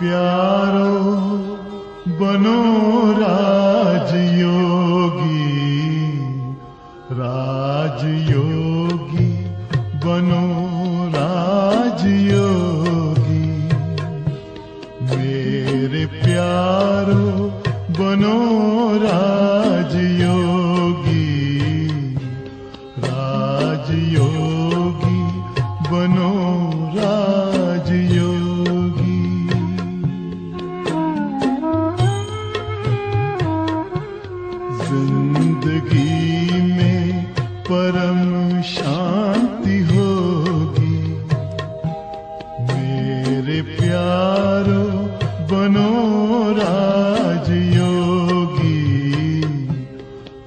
प्यारो बनो राजयोगी, राजयोगी बनो राजयोगी। मेरे प्यारो बनो राजयोगी, राजयोगी बनो राजयोगी। जिंदगी में परम शांति होगी। मेरे प्यारो बनो राजयोगी,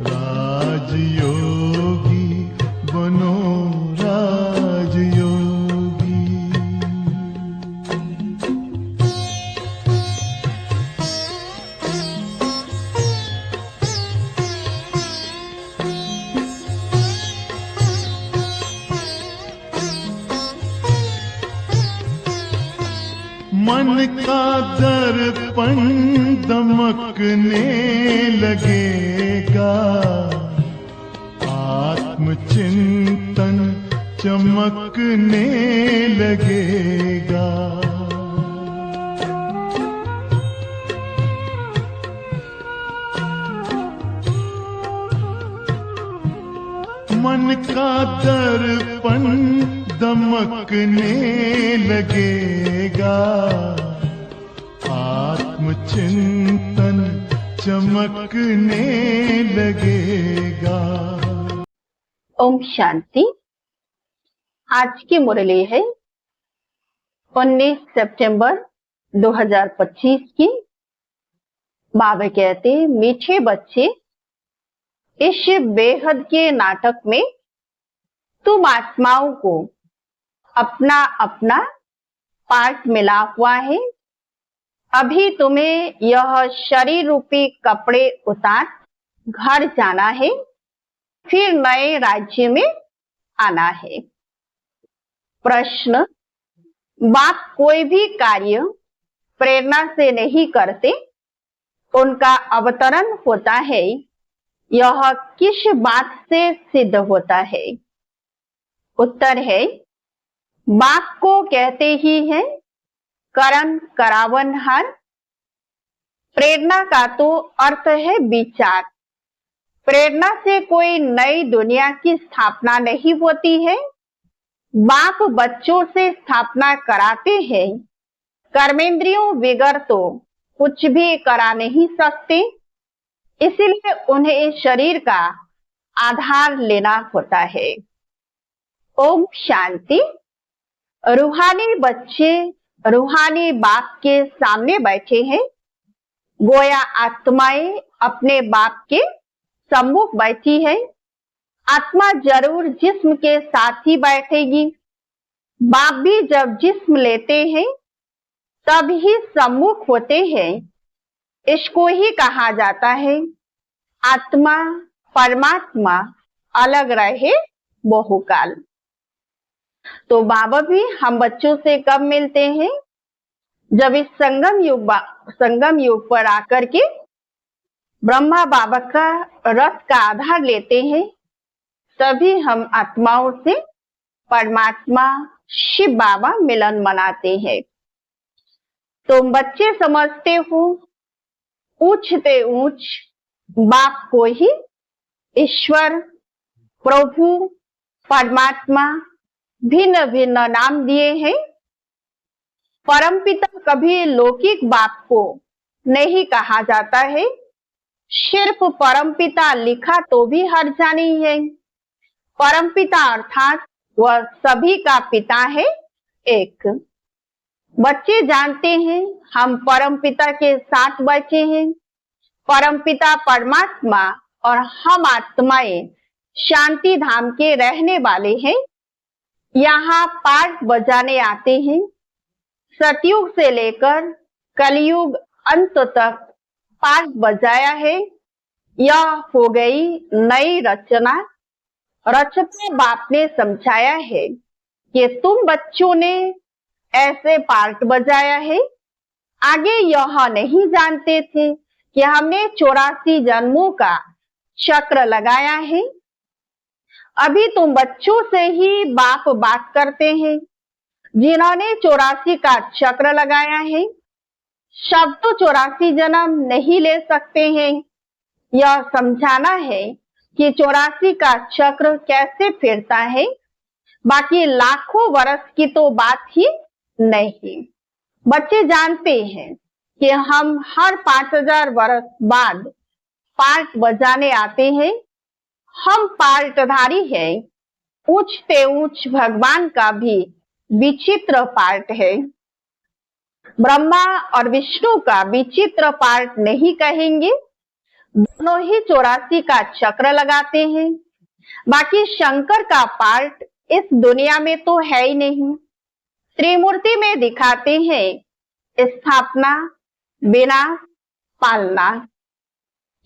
राजयोगी बनो राजयोगी। मन का दर्पण दमकने लगेगा, आत्मचिंतन चमकने लगेगा। मन का दर्पण दमकने लगेगा, आत्मचिंतन चमकने लगेगा। ओम शांति। आज की मुरली है 19 सितंबर 2025 की। बाबा कहते, मीठे बच्चे, इस बेहद के नाटक में तुम आत्माओं को अपना अपना पार्ट मिला हुआ है। अभी तुम्हें यह शरीर रूपी कपड़े उतार घर जाना है, फिर नए राज्य में आना है। प्रश्न, बाप कोई भी कार्य प्रेरणा से नहीं करते, उनका अवतरण होता है। यह किस बात से सिद्ध होता है? उत्तर है, बाप को कहते ही है करण करावनहार। प्रेरणा का तो अर्थ है विचार। प्रेरणा से कोई नई दुनिया की स्थापना नहीं होती है। बाप बच्चों से स्थापना कराते हैं। कर्मेंद्रियों बगैर तो कुछ भी करा नहीं सकते, इसलिए उन्हें शरीर का आधार लेना होता है। ओम शांति। रूहानी बच्चे रूहानी बाप के सामने बैठे हैं। गोया आत्माएं अपने बाप के सम्मुख बैठी है। आत्मा जरूर जिस्म के साथ ही बैठेगी। बाप भी जब जिस्म लेते हैं तब ही सम्मुख होते हैं। इसको ही कहा जाता है आत्मा परमात्मा अलग रहे बहुकाल। तो बाबा भी हम बच्चों से कब मिलते हैं? जब इस संगम युग पर आकर के ब्रह्मा बाबा का रथ का आधार लेते हैं, तभी हम आत्माओं से परमात्मा शिव बाबा मिलन मनाते हैं। तुम बच्चे समझते हो ऊंचते ऊंच बाप को ही ईश्वर, प्रभु, परमात्मा भिन्न भिन्न नाम दिए हैं। परमपिता कभी लौकिक बाप को नहीं कहा जाता है। सिर्फ परमपिता लिखा तो भी हर्जा नहीं है। परमपिता अर्थात वह सभी का पिता है एक। बच्चे जानते हैं हम परमपिता के साथ बैठे हैं। परमपिता परमात्मा और हम आत्माएं शांति धाम के रहने वाले हैं। यहाँ पाठ बजाने आते हैं। सतयुग से लेकर कलयुग अंत तक पाठ बजाया है। यह हो गई नई रचना। रचते बाप ने समझाया है कि तुम बच्चों ने ऐसे पार्ट बजाया है, आगे यह नहीं जानते थे कि हमने 84 जन्मों का चक्र लगाया है। अभी तुम बच्चों से ही बाप बात करते हैं जिन्होंने 84 का चक्र लगाया है। सब तो 84 जन्म नहीं ले सकते हैं। यह समझाना है कि 84 का चक्र कैसे फिरता है, बाकी लाखों वर्ष की तो बात ही नहीं। बच्चे जानते हैं कि हम हर 5000 वर्ष बाद पार्ट बजाने आते हैं। हम पार्टधारी हैं। ऊंचते ऊंच भगवान का भी विचित्र पार्ट है। ब्रह्मा और विष्णु का विचित्र पार्ट नहीं कहेंगे। दोनों ही 84 का चक्र लगाते हैं। बाकी शंकर का पार्ट इस दुनिया में तो है ही नहीं। त्रिमूर्ति में दिखाते हैं स्थापना, विनाश, पालना।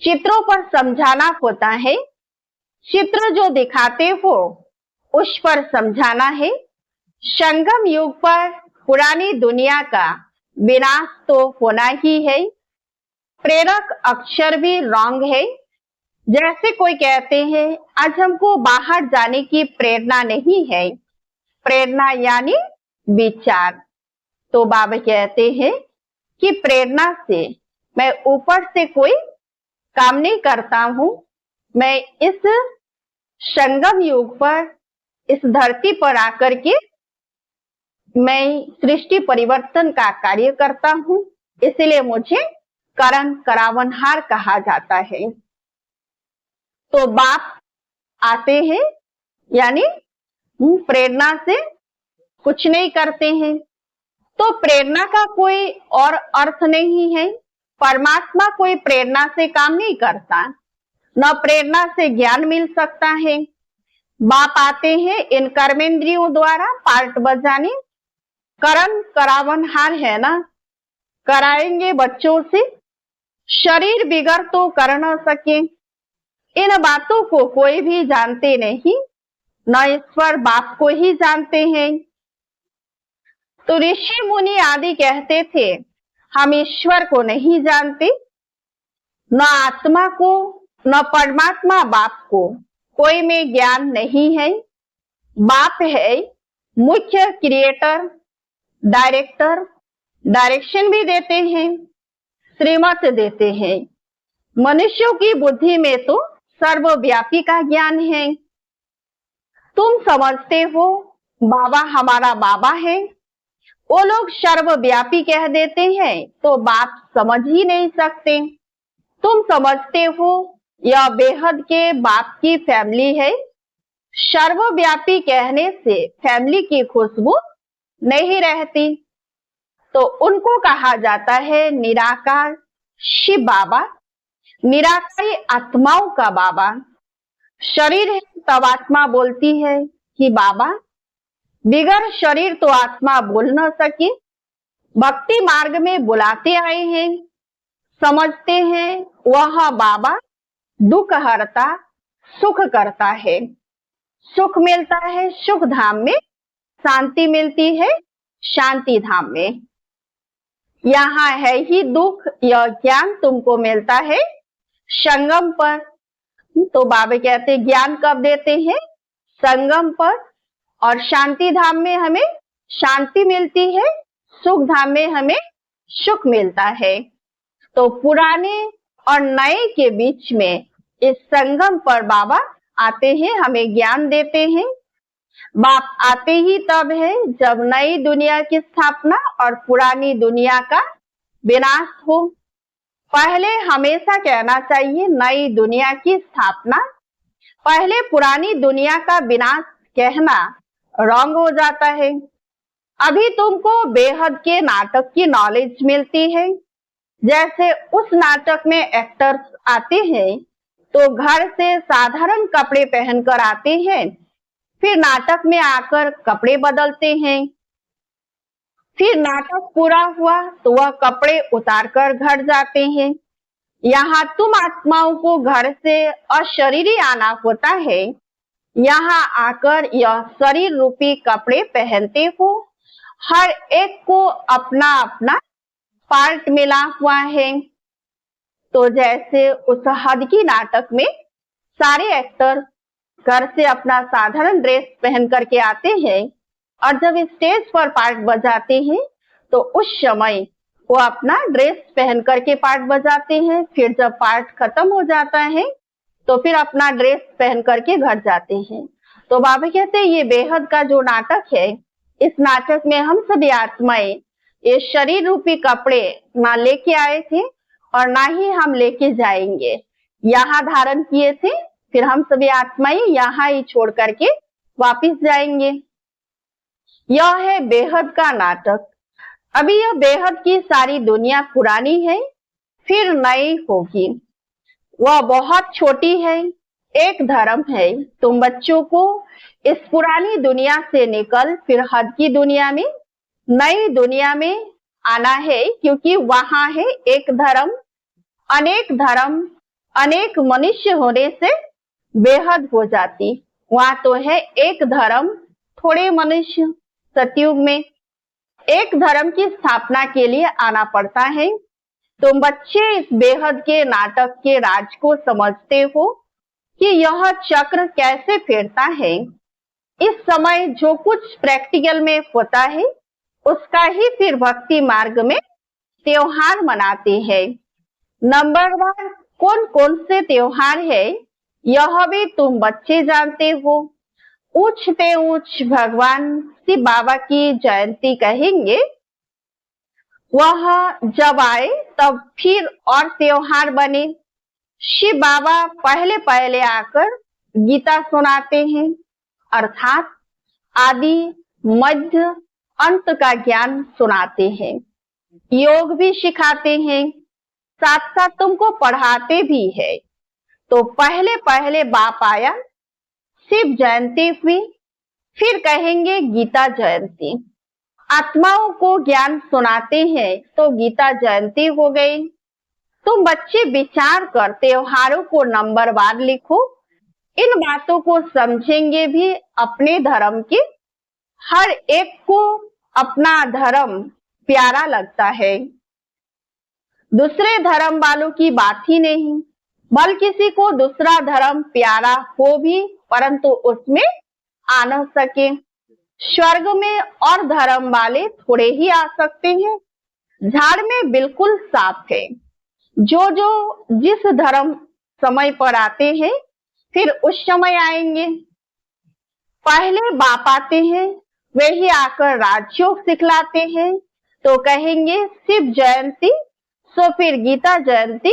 चित्रों पर समझाना होता है। चित्र जो दिखाते हो उस पर समझाना है। संगम युग पर पुरानी दुनिया का विनाश तो होना ही है। प्रेरक अक्षर भी रॉन्ग है। जैसे कोई कहते हैं आज हमको बाहर जाने की प्रेरणा नहीं है। प्रेरणा यानी विचार। तो बाबा कहते हैं कि प्रेरणा से मैं ऊपर से कोई काम नहीं करता हूं। मैं इस संगम युग पर, इस धरती पर आकर के मैं सृष्टि परिवर्तन का कार्य करता हूं। इसलिए मुझे करण करावनहार कहा जाता है। तो बाप आते हैं यानी प्रेरणा से कुछ नहीं करते हैं। तो प्रेरणा का कोई और अर्थ नहीं है। परमात्मा कोई प्रेरणा से काम नहीं करता, न प्रेरणा से ज्ञान मिल सकता है। बाप आते हैं इन कर्मेंद्रियों द्वारा पार्ट बजाने। करण करावनहार है ना, कराएंगे बच्चों से। शरीर बिगड़ तो कर न सके। इन बातों को कोई भी जानते नहीं, न ईश्वर बाप को ही जानते हैं। तो ऋषि मुनि आदि कहते थे हम ईश्वर को नहीं जानते, न आत्मा को, न परमात्मा बाप को कोई में ज्ञान नहीं है। बाप है मुख्य क्रिएटर, डायरेक्टर। डायरेक्शन भी देते हैं, श्रीमत देते हैं। मनुष्यों की बुद्धि में तो सर्वव्यापी का ज्ञान है। तुम समझते हो बाबा हमारा बाबा है, वो लोग सर्वव्यापी कह देते हैं तो बाप समझ ही नहीं सकते। तुम समझते हो यह बेहद के बाप की फैमिली है। सर्वव्यापी कहने से फैमिली की खुशबू नहीं रहती, तो उनको कहा जाता है निराकार शिव बाबा, निराकारी आत्माओं का बाबा। शरीर है तब आत्मा बोलती है कि बाबा, बिगर शरीर तो आत्मा बोल न सके। भक्ति मार्ग में बुलाते आए हैं, समझते हैं वह बाबा दुख हरता, सुख करता है। सुख मिलता है सुख धाम में, शांति मिलती है शांति धाम में। यहाँ है ही दुख, यह ज्ञान तुमको मिलता है संगम पर। तो बाबा कहते ज्ञान कब देते हैं? संगम पर। और शांति धाम में हमें शांति मिलती है, सुख धाम में हमें सुख मिलता है। तो पुराने और नए के बीच में इस संगम पर बाबा आते हैं, हमें ज्ञान देते हैं। बाप आते ही तब है जब नई दुनिया की स्थापना और पुरानी दुनिया का विनाश हो। पहले हमेशा कहना चाहिए नई दुनिया की स्थापना, पहले पुरानी दुनिया का विनाश कहना रॉन्ग हो जाता है। अभी तुमको बेहद के नाटक की नॉलेज मिलती है। जैसे उस नाटक में एक्टर्स आते हैं तो घर से साधारण कपड़े पहनकर आते हैं, फिर नाटक में आकर कपड़े बदलते हैं। फिर नाटक पूरा हुआ तो वह कपड़े उतारकर घर जाते हैं। यहाँ तुम आत्माओं को घर से अशरीरी आना होता है। यहाँ आकर यह शरीर रूपी कपड़े पहनते हो। हर एक को अपना अपना पार्ट मिला हुआ है। तो जैसे उस हद की नाटक में सारे एक्टर घर से अपना साधारण ड्रेस पहन करके आते हैं और जब स्टेज पर पार्ट बजाते हैं तो उस समय वो अपना ड्रेस पहन करके पार्ट बजाते हैं। फिर जब पार्ट खत्म हो जाता है तो फिर अपना ड्रेस पहन करके घर जाते हैं। तो बाबा कहते हैं ये बेहद का जो नाटक है, इस नाटक में हम सभी आत्माएं ये शरीर रूपी कपड़े ना लेके आए थे और ना ही हम लेके जाएंगे। यहाँ धारण किए थे, फिर हम सभी आत्माएं यहाँ ही छोड़ करके वापिस जाएंगे। यह है बेहद का नाटक। अभी यह बेहद की सारी दुनिया पुरानी है, फिर नई होगी। वह बहुत छोटी है, एक धर्म है। तुम बच्चों को इस पुरानी दुनिया से निकल फिर हद की दुनिया में, नई दुनिया में आना है, क्योंकि वहां है एक धर्म, अनेक मनुष्य होने से बेहद हो जाती। वहां तो है एक धर्म, थोड़े मनुष्य। सतयुग में एक धर्म की स्थापना के लिए आना पड़ता है। तुम बच्चे इस बेहद के नाटक के राज को समझते हो कि यह चक्र कैसे फिरता है। इस समय जो कुछ प्रैक्टिकल में होता है उसका ही फिर भक्ति मार्ग में त्योहार मनाते हैं। नंबरवार कौन कौन से त्योहार है यह भी तुम बच्चे जानते हो। ऊंच पे ऊंच भगवान शिव बाबा की जयंती कहेंगे। वह जब आए तब फिर और त्योहार बने। शिव बाबा पहले पहले आकर गीता सुनाते हैं, अर्थात आदि मध्य अंत का ज्ञान सुनाते हैं। योग भी सिखाते हैं, साथ साथ तुमको पढ़ाते भी है। तो पहले पहले बाप आया, शिव जयंती हुई, फिर कहेंगे गीता जयंती। आत्माओं को ज्ञान सुनाते हैं तो गीता जयंती हो गई। तुम बच्चे विचार कर त्योहारों को नंबरवार लिखो। इन बातों को समझेंगे भी अपने धर्म के। हर एक को अपना धर्म प्यारा लगता है, दूसरे धर्म वालों की बात ही नहीं। बल किसी को दूसरा धर्म प्यारा हो भी परंतु उसमें आ न सके। स्वर्ग में और धर्म वाले थोड़े ही आ सकते हैं। झाड़ में बिल्कुल साफ है। जो जो जिस धर्म समय पर आते हैं फिर उस समय आएंगे। पहले बाप आते हैं, वे ही आकर राजयोग सिखलाते हैं। तो कहेंगे शिव जयंती, सो फिर गीता जयंती,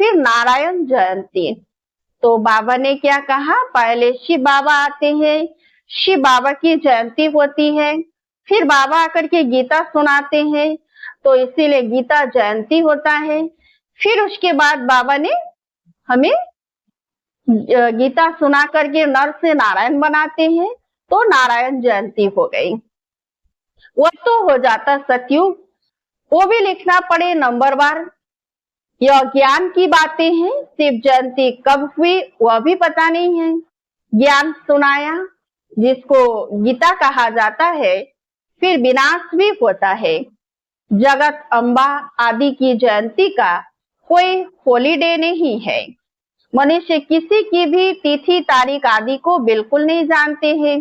फिर नारायण जयंती। तो बाबा ने क्या कहा, पहले शिव बाबा आते हैं, शिव बाबा की जयंती होती है, फिर बाबा आकर के गीता सुनाते हैं, तो इसीलिए गीता जयंती होता है। फिर उसके बाद बाबा ने हमें गीता सुना करके नर से नारायण बनाते हैं, तो नारायण जयंती हो गई। वो तो हो जाता सतयुग, वो भी लिखना पड़े नंबरवार। यह ज्ञान की बातें हैं। शिव जयंती कब हुई वह भी पता नहीं है। ज्ञान सुनाया जिसको गीता कहा जाता है, फिर विनाश भी होता है। जगत अम्बा आदि की जयंती का कोई हॉलीडे नहीं है। मनुष्य किसी की भी तिथि तारीख आदि को बिल्कुल नहीं जानते हैं।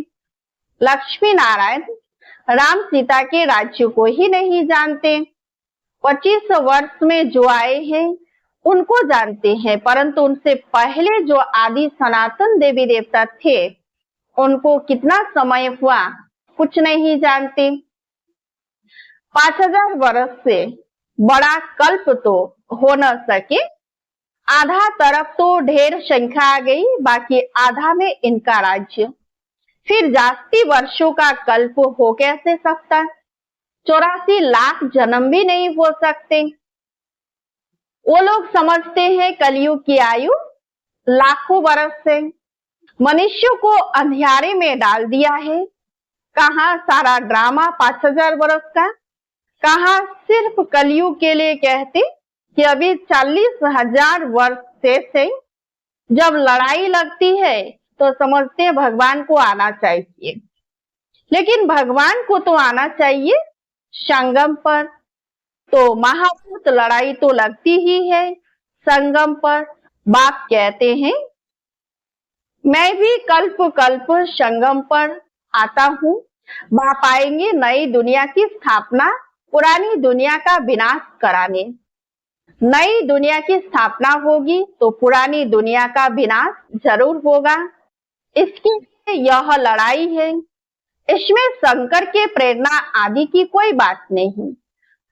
लक्ष्मी नारायण राम सीता के राज्य को ही नहीं जानते। 25 वर्ष में जो आए हैं उनको जानते हैं, परंतु उनसे पहले जो आदि सनातन देवी देवता थे उनको कितना समय हुआ कुछ नहीं जानते। 5000 वर्ष से बड़ा कल्प तो हो न सके। आधा तरफ तो ढेर संख्या आ गई, बाकी आधा में इनका राज्य। फिर जास्ती वर्षों का कल्प हो कैसे सकता? 84 लाख जन्म भी नहीं हो सकते। वो लोग समझते हैं कलयुग की आयु लाखों वर्ष से। मनुष्यों को अंधियारे में डाल दिया है। कहाँ सारा ड्रामा 5000 वर्ष का, कहाँ सिर्फ कलयुग के लिए कहते कि अभी 40,000 वर्ष शेष है। जब लड़ाई लगती है तो समझते हैं भगवान को आना चाहिए, लेकिन भगवान को तो आना चाहिए संगम पर। तो महाभूत लड़ाई तो लगती ही है संगम पर। बाप कहते हैं मैं भी कल्प कल्प संगम पर आता हूँ। बाप आएंगे नई दुनिया की स्थापना, पुरानी दुनिया का विनाश कराने। नई दुनिया की स्थापना होगी तो पुरानी दुनिया का विनाश जरूर होगा। इसके लिए यह लड़ाई है। इसमें शंकर के प्रेरणा आदि की कोई बात नहीं।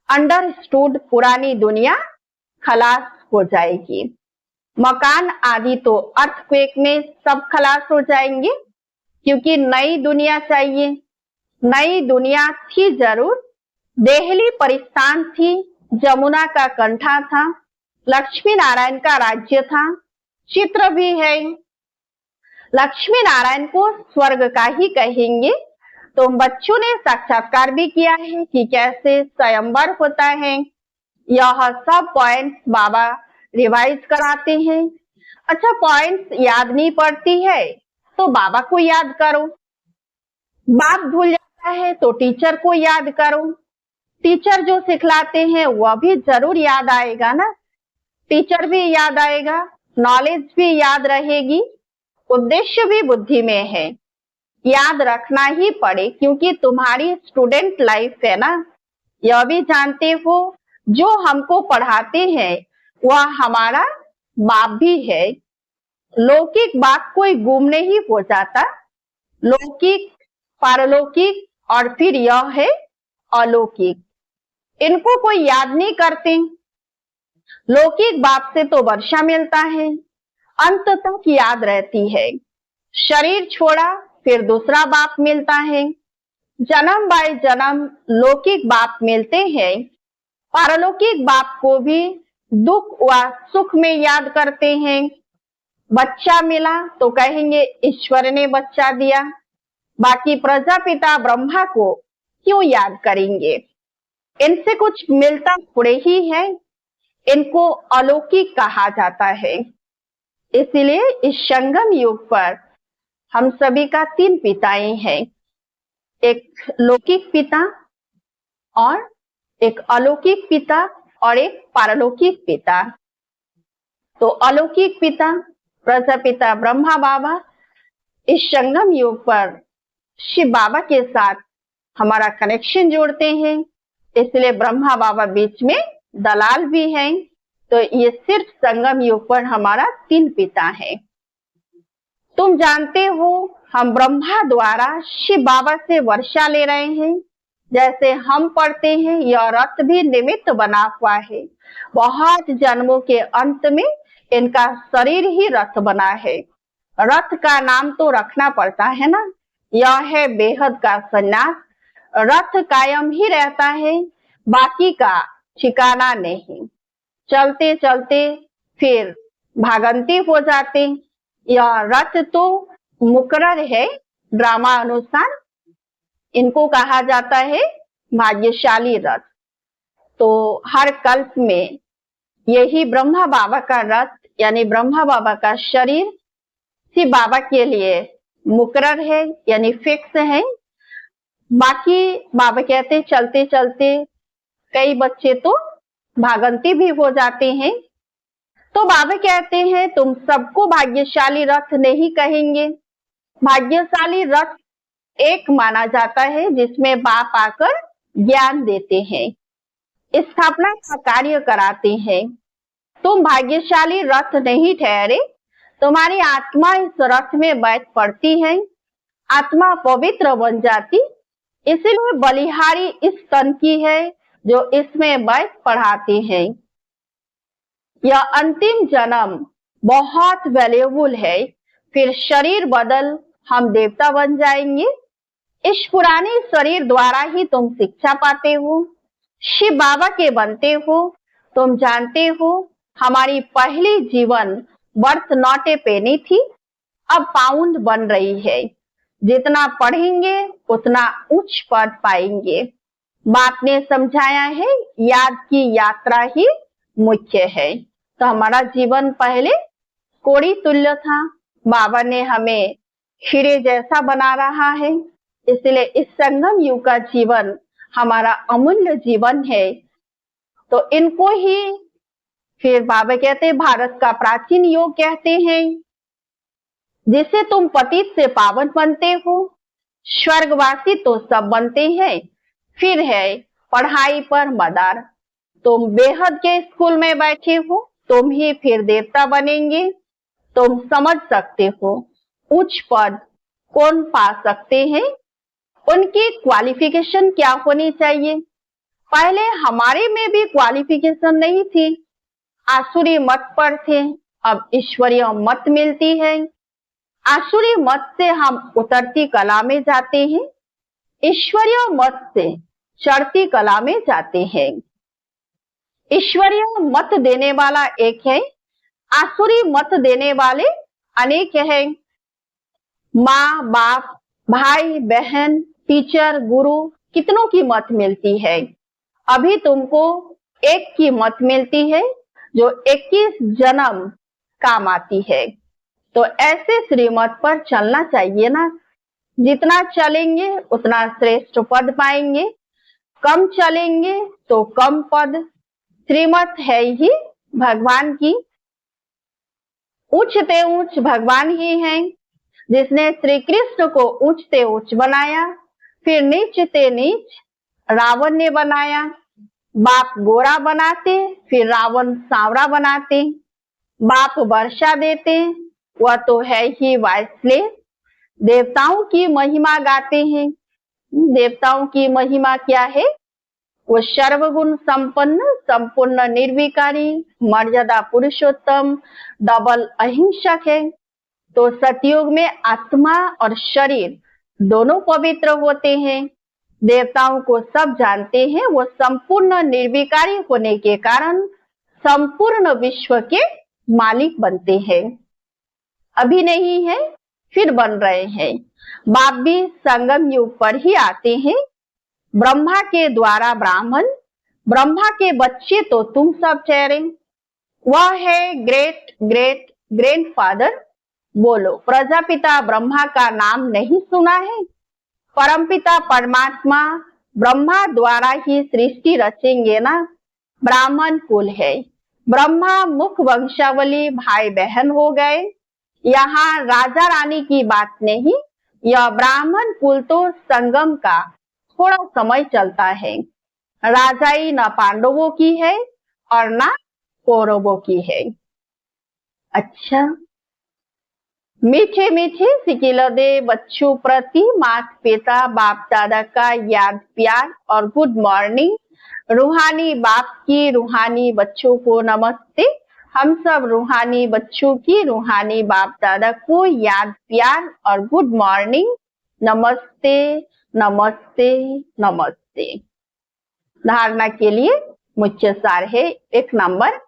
अंडरस्टूड, पुरानी दुनिया खलास हो जाएगी। मकान आदि तो अर्थक्वेक में सब खलास हो जाएंगे, क्योंकि नई दुनिया चाहिए। नई दुनिया थी जरूर। देहली परिस्थान थी, जमुना का कंठा था, लक्ष्मी नारायण का राज्य था, चित्र भी है। लक्ष्मी नारायण को स्वर्ग का ही कहेंगे। तो बच्चों ने साक्षात्कार भी किया है कि कैसे स्वयंवर होता है। यह सब पॉइंट्स बाबा रिवाइज कराते हैं। अच्छा, पॉइंट्स याद नहीं पड़ती है तो बाबा को याद करो। बाप भूल जाता है तो टीचर को याद करो। टीचर जो सिखलाते हैं वह भी जरूर याद आएगा ना। टीचर भी याद आएगा, नॉलेज भी याद रहेगी, उद्देश्य भी बुद्धि में है। याद रखना ही पड़े, क्योंकि तुम्हारी स्टूडेंट लाइफ है ना। यह भी जानते हो जो हमको पढ़ाते हैं वह हमारा बाप भी है। लौकिक बाप कोई गुम नहीं हो जाता। लौकिक, पारलौकिक और फिर यह है अलौकिक। इनको कोई याद नहीं करते। लौकिक बाप से तो वर्षा मिलता है, अंत तक याद रहती है। शरीर छोड़ा फिर दूसरा बाप मिलता है। जन्म बाय जन्म लौकिक बाप मिलते हैं। पारलौकिक बाप को भी दुख व सुख में याद करते हैं। बच्चा मिला तो कहेंगे ईश्वर ने बच्चा दिया। बाकी प्रजापिता ब्रह्मा को क्यों याद करेंगे? इनसे कुछ मिलता थोड़े ही है। इनको अलौकिक कहा जाता है। इसलिए इस संगम युग पर हम सभी का 3 पिताएं हैं। एक लौकिक पिता और एक अलौकिक पिता और एक पारलौकिक पिता। तो अलौकिक पिता प्रजापिता ब्रह्मा बाबा इस संगम युग पर शिव बाबा के साथ हमारा कनेक्शन जोड़ते हैं। इसलिए ब्रह्मा बाबा बीच में दलाल भी हैं। तो ये सिर्फ संगम युग पर हमारा 3 पिता है। तुम जानते हो हम ब्रह्मा द्वारा शिव बाबा से वर्षा ले रहे हैं। जैसे हम पढ़ते हैं यह रथ भी निमित्त बना हुआ है। बहुत जन्मों के अंत में इनका शरीर ही रथ बना है। रथ का नाम तो रखना पड़ता है ना। यह है बेहद का सन्यास। रथ कायम ही रहता है, बाकी का ठिकाना नहीं। चलते चलते फिर भागंती हो जाते। यह रथ तो मुकर्रर है ड्रामा अनुसार। इनको कहा जाता है भाग्यशाली रथ। तो हर कल्प में यही ब्रह्मा बाबा का रथ यानी ब्रह्मा बाबा का शरीर शिव बाबा के लिए मुकर्रर है यानी फिक्स है। बाकी बाबा कहते चलते चलते कई बच्चे तो भागंती भी हो जाते हैं। तो बाबा कहते हैं तुम सबको भाग्यशाली रथ नहीं कहेंगे। भाग्यशाली रथ एक माना जाता है जिसमें बाप आकर ज्ञान देते हैं, स्थापना का कार्य कराते हैं। तुम भाग्यशाली रथ नहीं ठहरे। तुम्हारी आत्मा इस रथ में बैठ पड़ती है। आत्मा पवित्र बन जाती। इसलिए बलिहारी इस तन की है जो इसमें बैठ पढ़ाते हैं। यह अंतिम जन्म बहुत वैल्यूबल है। फिर शरीर बदल हम देवता बन जाएंगे। इस पुराने शरीर द्वारा ही तुम शिक्षा पाते हो, शिव बाबा के बनते हो। तुम जानते हो हमारी पहली जीवन बर्थ नॉट ए पेनी थी, अब पाउंड बन रही है। जितना पढ़ेंगे उतना उच्च पद पाएंगे। बाप ने समझाया है याद की यात्रा ही मुख्य है। तो हमारा जीवन पहले कोड़ी तुल्य था, बाबा ने हमें हीरे जैसा बना रहा है। इसलिए इस संगम युग का जीवन हमारा अमूल्य जीवन है। तो इनको ही फिर बाबा कहते हैं भारत का प्राचीन योग कहते हैं, जिसे तुम पतित से पावन बनते हो, स्वर्गवासी तो सब बनते हैं, फिर है पढ़ाई पर मदार। तुम बेहद के स्कूल में बैठे हो, तुम ही फिर देवता बनेंगे। तुम समझ सकते हो उच्च पद कौन पा सकते हैं, उनकी क्वालिफिकेशन क्या होनी चाहिए। पहले हमारे में भी क्वालिफिकेशन नहीं थी, आसुरी मत पर थे, अब ईश्वरीय मत मिलती है। आसुरी मत से हम उतरती कला में जाते हैं, ईश्वरीय मत से चढ़ती कला में जाते हैं। ईश्वरीय मत देने वाला एक है, आसुरी मत देने वाले अनेक हैं। माँ बाप, भाई बहन, टीचर, गुरु, कितनों की मत मिलती है। अभी तुमको एक की मत मिलती है जो 21 जन्म काम आती है। तो ऐसे श्रीमत पर चलना चाहिए ना। जितना चलेंगे उतना श्रेष्ठ पद पाएंगे, कम चलेंगे तो कम पद। श्रीमत है ही भगवान की, ऊंचते ऊंच भगवान ही हैं, जिसने श्री कृष्ण को ऊंचते ऊंच बनाया, फिर नीचते नीच रावण ने बनाया। बाप गोरा बनाते, फिर रावण सांवरा बनाते। बाप वर्षा देते, वह तो है ही वायसले। देवताओं की महिमा गाते हैं। देवताओं की महिमा क्या है? वो सर्वगुण संपन्न, संपूर्ण निर्विकारी, मर्यादा पुरुषोत्तम, डबल अहिंसक है। तो सतयुग में आत्मा और शरीर दोनों पवित्र होते हैं। देवताओं को सब जानते हैं, वो संपूर्ण निर्विकारी होने के कारण संपूर्ण विश्व के मालिक बनते हैं। अभी नहीं है, फिर बन रहे हैं। बाप भी संगम युग पर ही आते हैं। ब्रह्मा के द्वारा ब्राह्मण, ब्रह्मा के बच्चे तो तुम सब ठहरे। वह है ग्रेट ग्रेट ग्रैंडफादर। बोलो, प्रजापिता ब्रह्मा का नाम नहीं सुना है? परमपिता परमात्मा ब्रह्मा द्वारा ही सृष्टि रचेंगे ना। ब्राह्मण कुल है, ब्रह्मा मुख वंशावली भाई बहन हो गए। यहाँ राजा रानी की बात नहीं, यह ब्राह्मण कुल तो संगम का थोड़ा समय चलता है। राजाई न पांडवों की है और न कौरवों की है। अच्छा, मीठे मीठे सिकिलदे बच्चों प्रति माता पिता बाप दादा का याद प्यार और गुड मॉर्निंग। रूहानी बाप की रूहानी बच्चों को नमस्ते। हम सब रूहानी बच्चों की रूहानी बाप दादा को याद प्यार और गुड मॉर्निंग, नमस्ते नमस्ते नमस्ते। धारणा के लिए मुख्य सार है। 1 नंबर,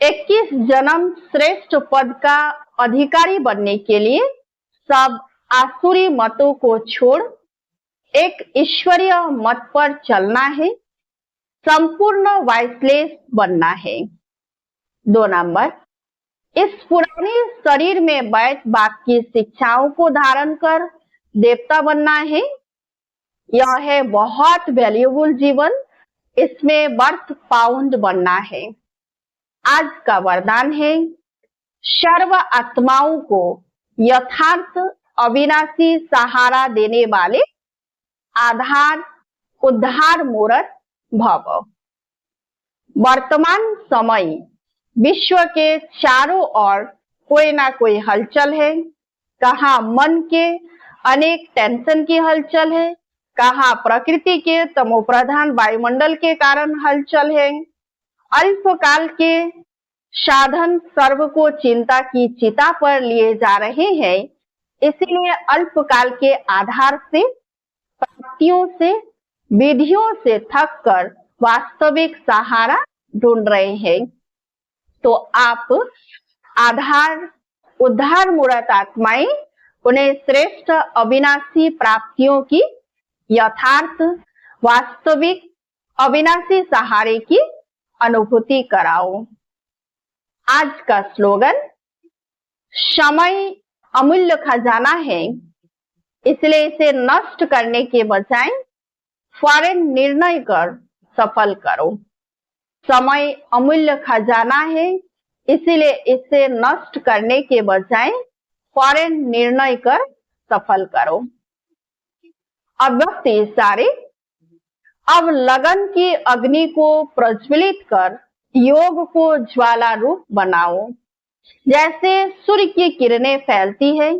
21 जन्म श्रेष्ठ पद का अधिकारी बनने के लिए सब आसुरी मतों को छोड़ एक ईश्वरीय मत पर चलना है, संपूर्ण वाइसलेस बनना है। 2 नंबर, इस पुराने शरीर में बैठ बाप की शिक्षाओं को धारण कर देवता बनना है। यह है बहुत वैल्यूबल जीवन, इसमें बर्थ पाउंड बनना है। आज का वरदान है, सर्व आत्माओं को यथार्थ अविनाशी सहारा देने वाले आधार उद्धार मूर्त भव। वर्तमान समय विश्व के चारों ओर कोई ना कोई हलचल है। कहाँ मन के अनेक टेंशन की हलचल है, कहाँ प्रकृति के तमोप्रधान वायुमंडल के कारण हलचल है। अल्पकाल के साधन सर्व को चिंता की चिता पर लिए जा रहे हैं, इसलिए अल्पकाल के आधार से, प्राप्तियों से, विधियों से थक कर वास्तविक सहारा ढूंढ रहे हैं। तो आप आधार उद्धार मूर्त आत्माएं उन्हें श्रेष्ठ अविनाशी प्राप्तियों की यथार्थ वास्तविक अविनाशी सहारे की अनुभूति कराओ। आज का स्लोगन, समय अमूल्य खजाना है, इसलिए इसे नष्ट करने के बजाय फौरन निर्णय कर सफल करो। समय अमूल्य खजाना है, इसीलिए इसे नष्ट करने के बजाय फौरन निर्णय कर सफल करो। अव्यक्त इशारे। अब लगन की अग्नि को प्रज्वलित कर योग को ज्वाला रूप बनाओ। जैसे सूर्य की किरणें फैलती है,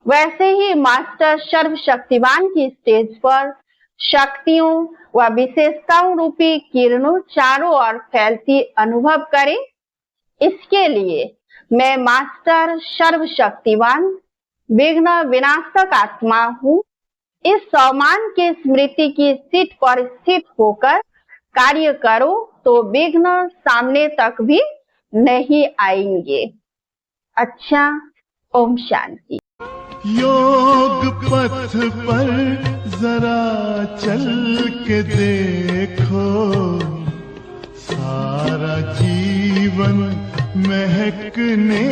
वैसे ही मास्टर सर्वशक्तिवान की स्टेज पर शक्तियों व विशेषताओं रूपी किरणों चारों ओर फैलती अनुभव करें। इसके लिए मैं मास्टर सर्वशक्तिवान विघ्न विनाशक आत्मा हूँ। इस सम्मान के स्मृति की सीट पर स्थित होकर कार्य करो तो विघ्न सामने तक भी नहीं आएंगे। अच्छा, ओम शांति। योग पथ पर जरा चल के देखो, सारा जीवन महकने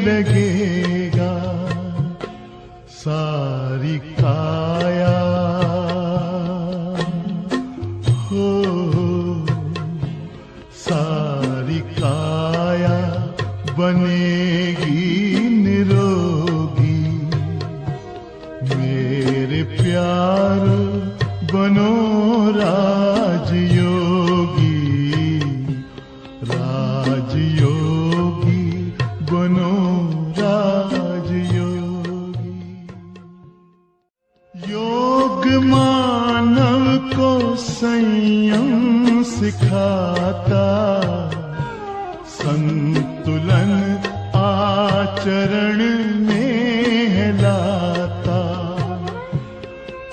लगेगा। सारी काया हो, सारी काया बनेगी निरोगी। मेरे प्यार बनो राजयोगी, राजयोगी बनो राजयोगी। योग मानव को संयम सिखाता, संतुलन आचरण में लाता।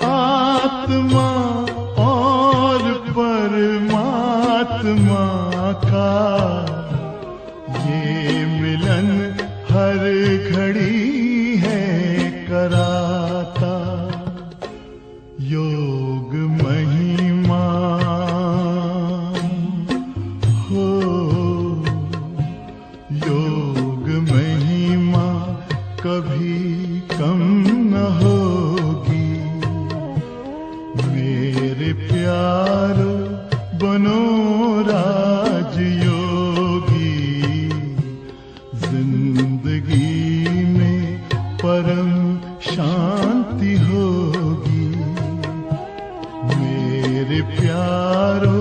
आत्मा और परमात्मा का ये मिलन हर घड़ी है कराता। योग महिमा हो, योग महिमा कभी कम न होगी। मेरे प्यारो बनो राजयोगी, जिंदगी में परम शांति होगी। मेरे प्यारो